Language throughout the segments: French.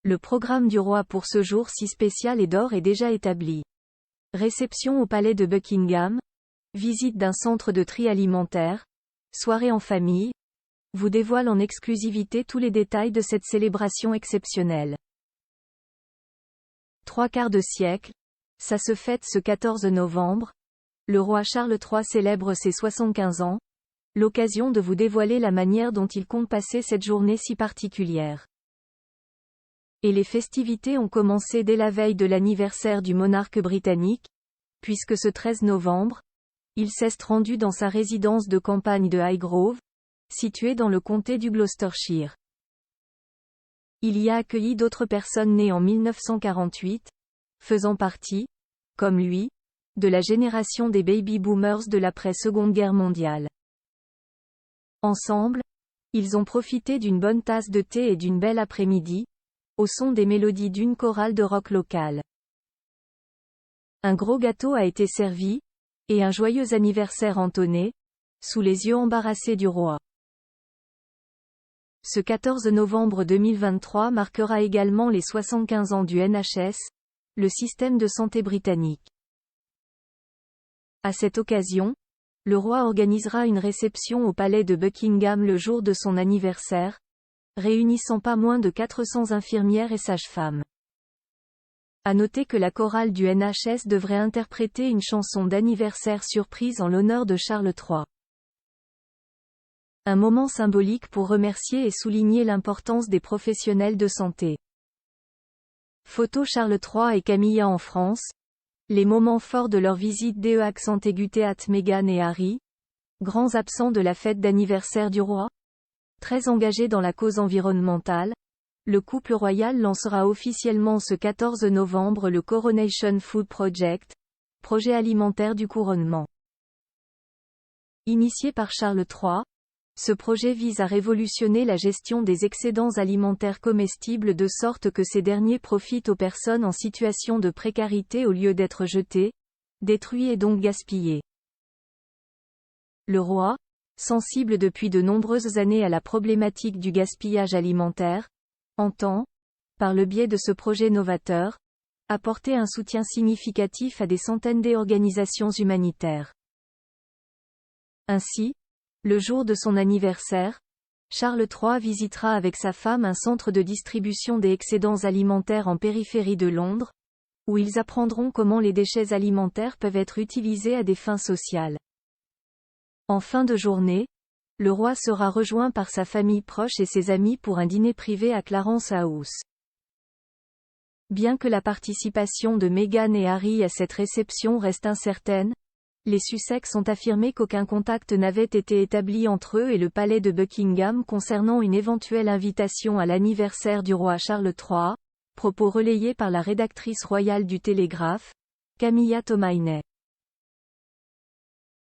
Le programme du roi pour ce jour si spécial et d'or est déjà établi. Réception au palais de Buckingham, visite d'un centre de tri alimentaire, soirée en famille, vous dévoile en exclusivité tous les détails de cette célébration exceptionnelle. 3/4 de siècle, ça se fête ce 14 novembre, le roi Charles III célèbre ses 75 ans, l'occasion de vous dévoiler la manière dont il compte passer cette journée si particulière. Et les festivités ont commencé dès la veille de l'anniversaire du monarque britannique, puisque ce 13 novembre, il s'est rendu dans sa résidence de campagne de Highgrove, située dans le comté du Gloucestershire. Il y a accueilli d'autres personnes nées en 1948, faisant partie, comme lui, de la génération des baby-boomers de l'après-Seconde Guerre mondiale. Ensemble, ils ont profité d'une bonne tasse de thé et d'une belle après-midi, au son des mélodies d'une chorale de rock locale. Un gros gâteau a été servi, et un joyeux anniversaire entonné, sous les yeux embarrassés du roi. Ce 14 novembre 2023 marquera également les 75 ans du NHS, le système de santé britannique. À cette occasion, le roi organisera une réception au palais de Buckingham le jour de son anniversaire, réunissant pas moins de 400 infirmières et sages-femmes. À noter que la chorale du NHS devrait interpréter une chanson d'anniversaire surprise en l'honneur de Charles III. Un moment symbolique pour remercier et souligner l'importance des professionnels de santé. Photo Charles III et Camilla en France. Les moments forts de leur visite DE@Meghan et Harry. Grands absents de la fête d'anniversaire du roi. Très engagés dans la cause environnementale, le couple royal lancera officiellement ce 14 novembre le Coronation Food Project, projet alimentaire du couronnement. Initié par Charles III, ce projet vise à révolutionner la gestion des excédents alimentaires comestibles de sorte que ces derniers profitent aux personnes en situation de précarité au lieu d'être jetés, détruits et donc gaspillés. Le roi, sensible depuis de nombreuses années à la problématique du gaspillage alimentaire, entend, par le biais de ce projet novateur, apporter un soutien significatif à des centaines d'organisations humanitaires. Ainsi, le jour de son anniversaire, Charles III visitera avec sa femme un centre de distribution des excédents alimentaires en périphérie de Londres, où ils apprendront comment les déchets alimentaires peuvent être utilisés à des fins sociales. En fin de journée, le roi sera rejoint par sa famille proche et ses amis pour un dîner privé à Clarence House. Bien que la participation de Meghan et Harry à cette réception reste incertaine, les Sussex ont affirmé qu'aucun contact n'avait été établi entre eux et le palais de Buckingham concernant une éventuelle invitation à l'anniversaire du roi Charles III, propos relayés par la rédactrice royale du Télégraphe, Camilla Tomaine.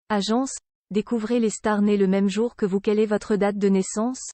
Agence, découvrez les stars nées le même jour que vous. Quelle est votre date de naissance ?